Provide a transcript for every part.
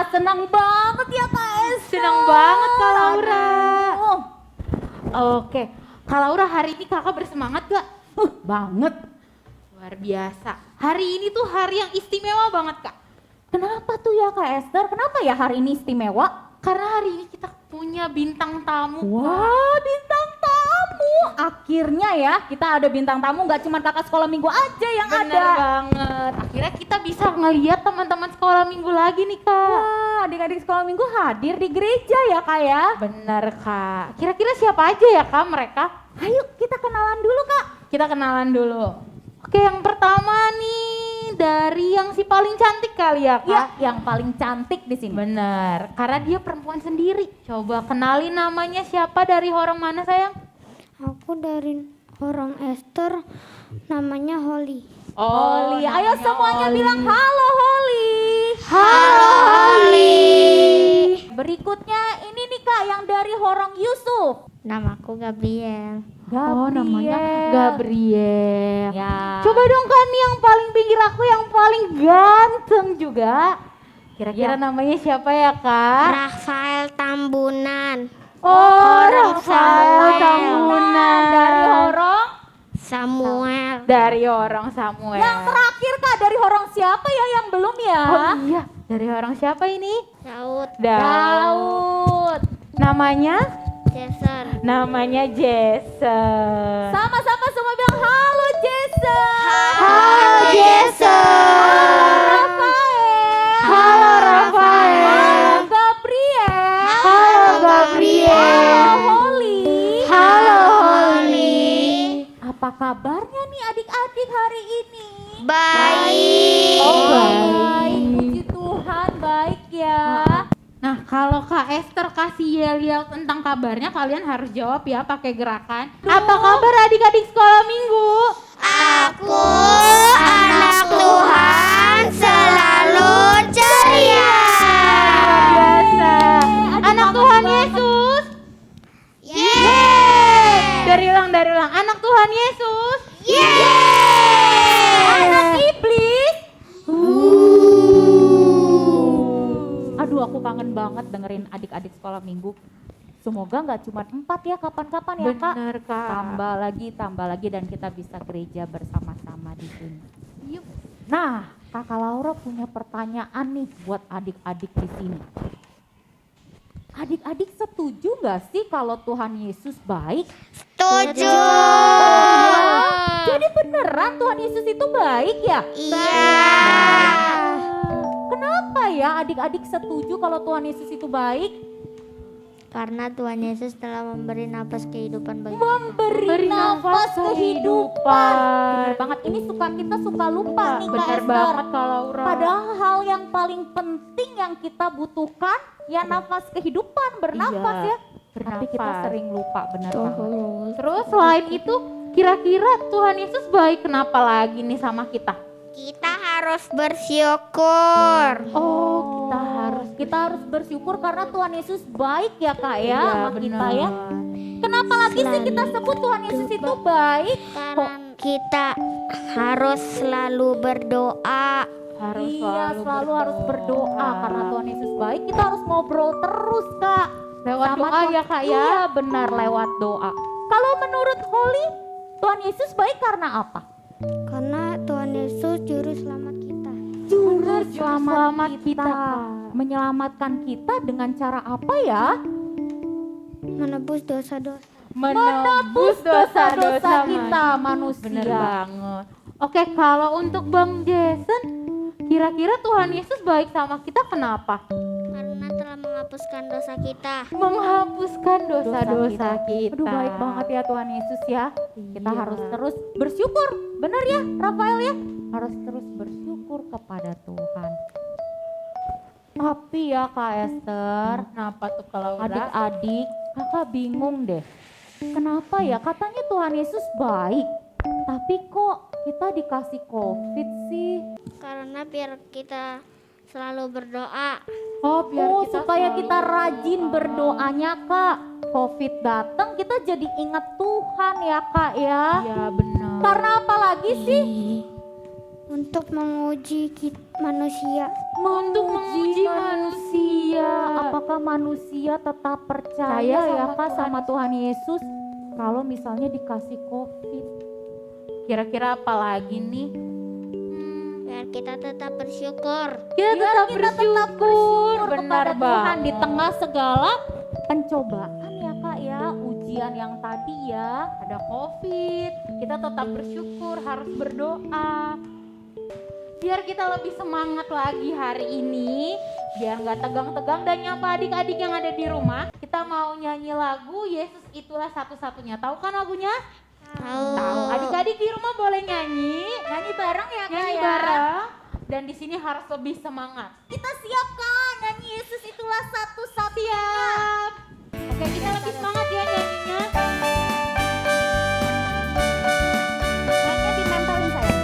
senang banget ya Kak Esther. Senang banget Kak Laura. Aduh. Oke, Kak Laura hari ini kakak bersemangat gak? Banget. Luar biasa. Hari ini tuh hari yang istimewa banget Kak. Kenapa tuh ya Kak Esther? Kenapa ya hari ini istimewa? Karena hari ini kita punya bintang tamu. Wah, bintang tamu. Akhirnya ya kita ada bintang tamu, gak cuma kakak sekolah minggu aja yang Bener ada. banget. Akhirnya kita bisa ngeliat teman-teman sekolah minggu lagi nih Kak. Wah, adik-adik sekolah minggu hadir di gereja ya Kak ya. Bener Kak. Kira-kira siapa aja ya Kak mereka? Ayo kita kenalan dulu Kak. Kita kenalan dulu. Oke, yang pertama nih dari yang si paling cantik kali ya Kak. Ya, yang paling cantik di sini. Bener, karena dia perempuan sendiri. Coba kenalin namanya siapa, dari orang mana sayang? Aku dari orang Esther, namanya Holly. Holly, ayo namanya semuanya Holly. bilang halo Holly. Halo Holly. Berikutnya ini nih Kak yang dari Horong Yusuf. Namaku Gabriel. Oh namanya Gabriel. Ya. Coba dong kan yang paling pinggir aku yang paling ganteng juga. Kira-kira namanya siapa ya Kak? Rafael Tambunan. Oh, Rafael Tambunan. Dari Horong. Samuel. Dari orang Samuel. Yang terakhir Kak dari Horong siapa ya yang belum ya? Oh iya, dari orang siapa ini? Daud. Daud. Namanya? Jason. Namanya Jason. Sama-sama semua bilang halo Jason. Halo Jason. Rafael. Halo Rafael. Halo Gabriel. Halo Gabriel. Halo Holly. Halo Holly. Apa kabarnya nih adik-adik hari ini? Baik. Oh, Baik, puji Tuhan baik ya. Nah, kalau Kak Esther kasih yel-yel tentang kabarnya, kalian harus jawab ya pakai gerakan. Apa kabar adik-adik sekolah minggu? Aku anak Tuhan selalu ceria. Biasa. Anak Tuhan Yesus. Yeay. Dari ulang. Anak Tuhan Yesus. Anak iblis. Aduh aku kangen banget dengerin adik-adik sekolah minggu. Semoga nggak cuma 4 ya kapan-kapan ya Kak. Bener Kak. Tambah lagi dan kita bisa gereja bersama-sama di sini. Yuk. Nah, Kakak Laura punya pertanyaan nih buat adik-adik di sini. Adik-adik setuju nggak sih kalau Tuhan Yesus baik? Setuju. Jadi beneran Tuhan Yesus itu baik ya? Iya. Kenapa ya adik-adik setuju kalau Tuhan Yesus itu baik? Karena Tuhan Yesus telah memberi napas kehidupan bagi Memberi nafas kehidupan. Bener banget, ini kita suka lupa nih Kak Bener Esther. banget Kak Laura. Padahal hal yang paling penting yang kita butuhkan ya nafas kehidupan, bernafas Iya, ya. Tapi kita bernafas. sering lupa, bener banget. Terus selain itu, kira-kira Tuhan Yesus baik kenapa lagi nih sama kita? Kita harus bersyukur. Oh, kita harus bersyukur karena Tuhan Yesus baik ya Kak ya sama kita ya. Kenapa lagi sih kita sebut Tuhan Yesus itu baik? Karena kita harus selalu berdoa. Iya, selalu harus berdoa karena Tuhan Yesus baik. Kita harus ngobrol terus Kak. Lewat Sama doa ya Kak ya. Iya benar, lewat doa. Kalau menurut Holly, Tuhan Yesus baik karena apa? Karena Tuhan Yesus juru selamat kita. Juru selamat kita. Menyelamatkan kita dengan cara apa ya? Menebus dosa-dosa. Menebus dosa-dosa kita manusia. Bener banget. Oke, kalau untuk Bang Jason, kira-kira Tuhan Yesus baik sama kita kenapa? Karena telah menghapuskan dosa kita. Menghapuskan dosa-dosa kita. Aduh baik banget ya Tuhan Yesus ya. Kita Iya. harus terus bersyukur. Benar ya Rafael ya? Harus terus bersyukur kepada Tuhan. Tapi ya Kak Esther, Kenapa tuh kalau adik-adik, kakak bingung deh. Kenapa ya katanya Tuhan Yesus baik, tapi kok kita dikasih COVID sih? Karena biar kita selalu berdoa. Oh, biar Supaya selalu kita rajin berdoanya Kak. COVID datang kita jadi ingat Tuhan ya Kak ya. Iya benar. Karena apa lagi sih? Untuk menguji manusia. Untuk menguji manusia. Apakah manusia tetap percaya ya Sama Kak Tuhan sama Tuhan Yesus kalau misalnya dikasih COVID? Kira-kira apa lagi nih? Biar kita tetap bersyukur. Kita tetap bersyukur. Bersyukur Benar kepada Tuhan banget. di tengah segala pencobaan ya Kak ya, ujian yang tadi ya. Ada COVID, kita tetap bersyukur, harus berdoa. Biar kita lebih semangat lagi hari ini, biar nggak tegang-tegang dan nyapa adik-adik yang ada di rumah. Kita mau nyanyi lagu Yesus Itulah Satu-Satunya. Tahu kan lagunya? Tahu. Adik-adik di rumah boleh nyanyi, Nyanyi bareng ya Kak nyanyi ya. bareng. Dan di sini harus lebih semangat. Kita siap Kak, nyanyi Yesus itulah satu-satunya. Siap. Oke, kita lebih semangat ya nyanyinya. Mic-nya ditempelin saya.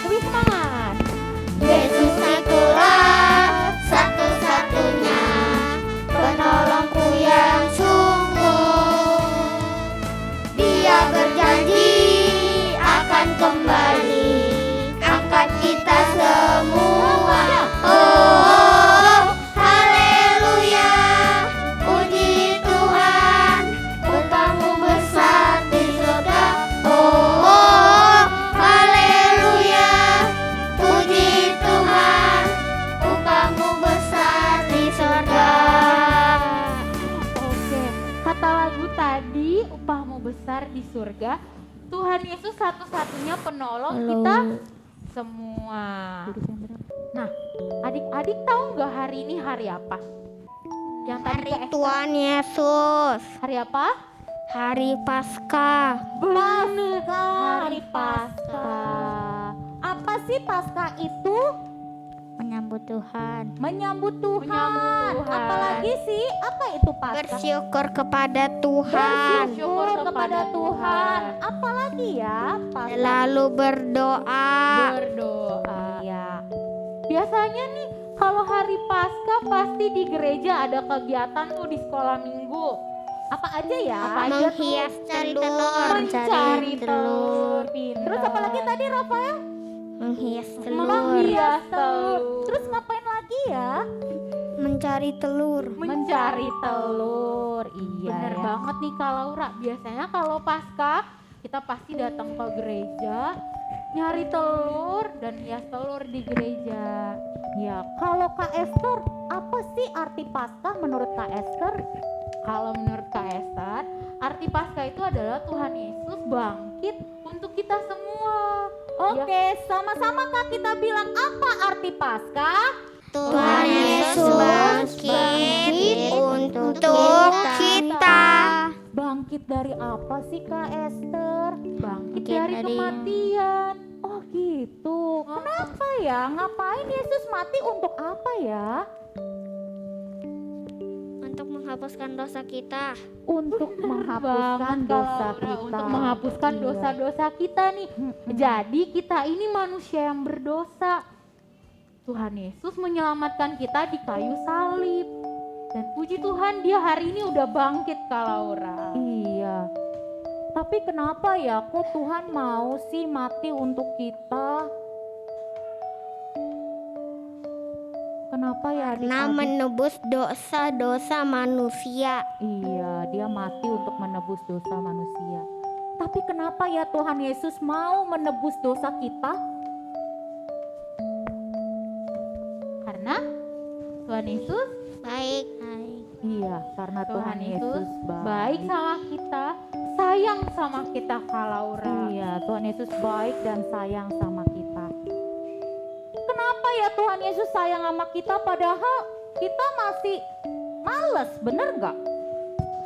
Lebih semangat. Yesus itulah satu-satunya penolongku yang sungguh. Dia berjanji akan kembali angkat kita semua. Oh, haleluya, puji Tuhan, upahmu besar di surga. Oh, haleluya, puji Tuhan, upahmu besar di surga. Oke, kata lagu tadi upahmu besar di surga. Tuhan Yesus satu-satunya penolong kita semua. Nah, adik-adik tahu nggak hari ini hari apa? Yang tadi Hari ke Esta. Tuhan Yesus, Hari apa? hari Paskah. Benar. Hari Paskah. Apa sih Paskah itu? Menyambut Tuhan, Menyambut Tuhan. Menyambut Tuhan. Apalagi sih? Apa itu Paskah? bersyukur kepada Tuhan, Bersyukur kepada Tuhan. Apalagi ya Paskah? lalu berdoa. Berdoa. Ya. Biasanya nih kalau hari Paskah pasti di gereja ada kegiatan tuh di sekolah minggu. Apa aja ya? Apa aja tuh? Menghias Cari telur, telur. Mencari telur. Pintar. Terus apa lagi tadi Rafael? menghias telur, Menghias telur. Terus ngapain lagi ya? mencari telur. Mencari telur. Iya. Bener ya. banget nih Kak Laura. Biasanya kalau Paskah kita pasti datang ke gereja, nyari telur dan hias telur di gereja. Ya, kalau Kak Esther, apa sih arti Paskah menurut Kak Esther? Kalau menurut Kak Esther, arti Paskah itu adalah Tuhan Yesus bangkit untuk kita semua. Oke, sama-sama Kak kita bilang apa arti Paskah? Tuhan Yesus bangkit untuk kita. Bangkit dari apa sih Kak Esther? Bangkit Bangkit dari dari- kematian. Oh gitu. Kenapa ya? Ngapain Yesus mati untuk apa ya? Untuk menghapuskan dosa kita. Untuk menghapuskan Banget, Kak dosa Laura, kita. untuk menghapuskan Iya. dosa-dosa kita nih. Jadi kita ini manusia yang berdosa. Tuhan Yesus menyelamatkan kita di kayu salib. Dan puji Tuhan dia hari ini udah bangkit Kak Laura. Iya. Tapi kenapa ya kok Tuhan mau sih mati untuk kita? Kenapa ya Karena adik-adik? menebus dosa-dosa manusia. Iya, dia mati untuk menebus dosa manusia. Tapi kenapa ya Tuhan Yesus mau menebus dosa kita? Karena Tuhan Yesus Baik. Iya, karena Tuhan Yesus baik sama kita, sayang sama kita Kak Laura. Iya, Tuhan Yesus baik dan sayang sama kita. Kenapa ya Tuhan Yesus sayang sama kita padahal kita masih males, bener nggak?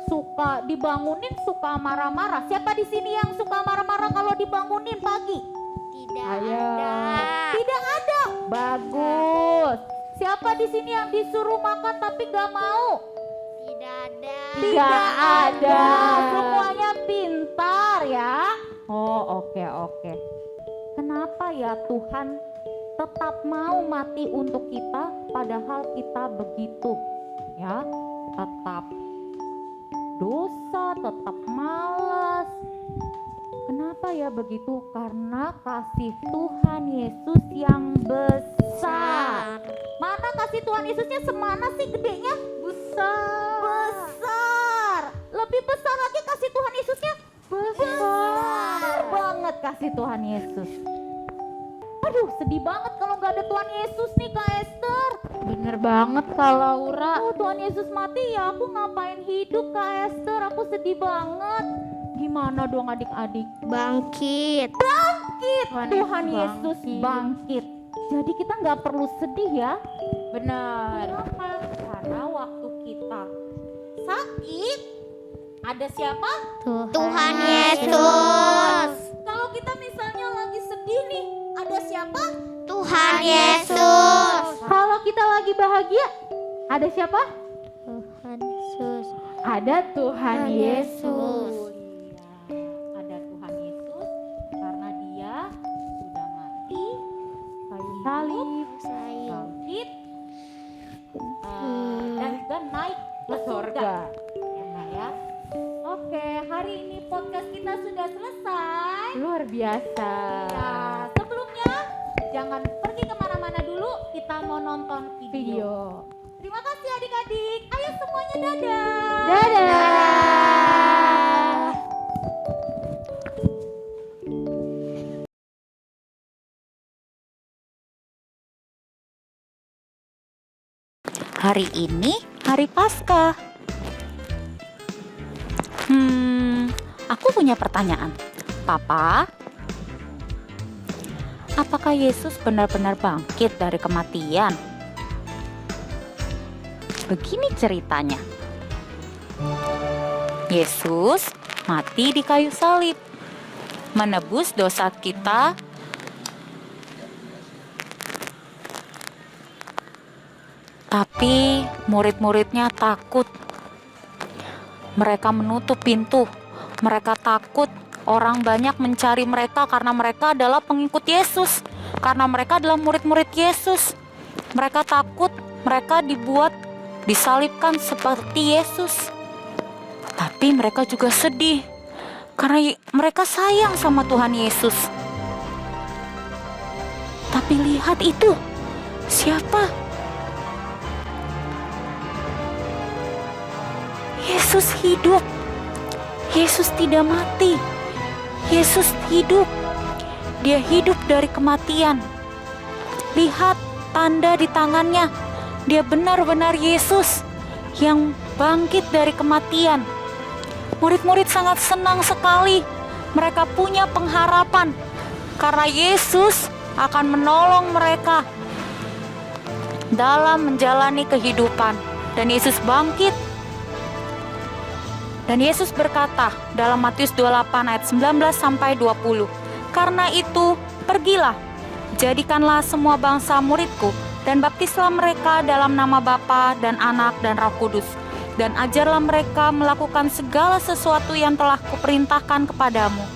Suka dibangunin, suka marah-marah. Siapa di sini yang suka marah-marah kalau dibangunin pagi? Tidak Ayo. ada. Tidak ada. Bagus. Siapa di sini yang disuruh makan tapi nggak mau? Tidak ada. Tidak ada. Semuanya pintar ya. Oh, oke. Kenapa ya Tuhan tetap mau mati untuk kita padahal kita begitu ya, tetap dosa, tetap malas. Kenapa ya begitu? Karena kasih Tuhan Yesus yang besar. Mana kasih Tuhan Yesusnya semana sih gedenya? Besar. Lebih besar lagi kasih Tuhan Yesusnya. Besar banget kasih Tuhan Yesus. Aduh, sedih banget kalau nggak ada Tuhan Yesus nih Kak Esther. Bener banget Kak Laura. Oh, Tuhan Yesus mati ya, aku ngapain hidup Kak Esther? Aku sedih banget. Gimana dong adik-adik? Bangkit. Tuhan Yesus bangkit. Jadi kita nggak perlu sedih ya. Bener. Kenapa? Karena waktu kita sakit, ada siapa? Tuhan Yesus. Kalau kita misalnya lagi sedih nih, ada siapa? Tuhan Yesus. Kalau kita lagi bahagia, ada siapa? Tuhan Yesus. Ada Tuhan Yesus. Iya, ada Tuhan Yesus karena Dia sudah mati, kayu salib, bangkit, dan juga naik ke surga. Ya, Kak, ya. Oke, hari ini podcast kita sudah selesai. Luar biasa. Ya, sebelumnya jangan pergi kemana-mana dulu, kita mau nonton video. Terima kasih adik-adik. Ayo semuanya dadah. Dadah. Hari ini hari Paskah. Aku punya pertanyaan. Papa, apakah Yesus benar-benar bangkit dari kematian? Begini ceritanya. Yesus mati di kayu salib, menebus dosa kita. Tapi murid-muridnya takut. Mereka menutup pintu. Mereka takut orang banyak mencari mereka karena mereka adalah pengikut Yesus. Karena mereka adalah murid-murid Yesus. Mereka takut mereka disalibkan seperti Yesus. Tapi mereka juga sedih karena mereka sayang sama Tuhan Yesus. Tapi lihat itu, siapa? Yesus hidup. Yesus tidak mati. Yesus hidup. Dia hidup dari kematian. Lihat tanda di tangannya. Dia benar-benar Yesus yang bangkit dari kematian. Murid-murid sangat senang sekali. Mereka punya pengharapan karena Yesus akan menolong mereka dalam menjalani kehidupan. Dan Yesus bangkit. Dan Yesus berkata dalam Matius 28 ayat 19 sampai 20, "Karena itu, pergilah, jadikanlah semua bangsa muridku, dan baptislah mereka dalam nama Bapa dan Anak dan Roh Kudus, dan ajarlah mereka melakukan segala sesuatu yang telah kuperintahkan kepadamu.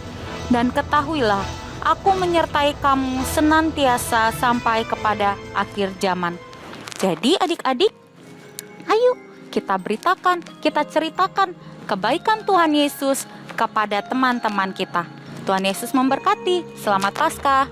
Dan ketahuilah, aku menyertai kamu senantiasa sampai kepada akhir zaman." Jadi adik-adik, ayo kita beritakan, kita ceritakan kebaikan Tuhan Yesus kepada teman-teman kita. Tuhan Yesus memberkati. Selamat Paskah.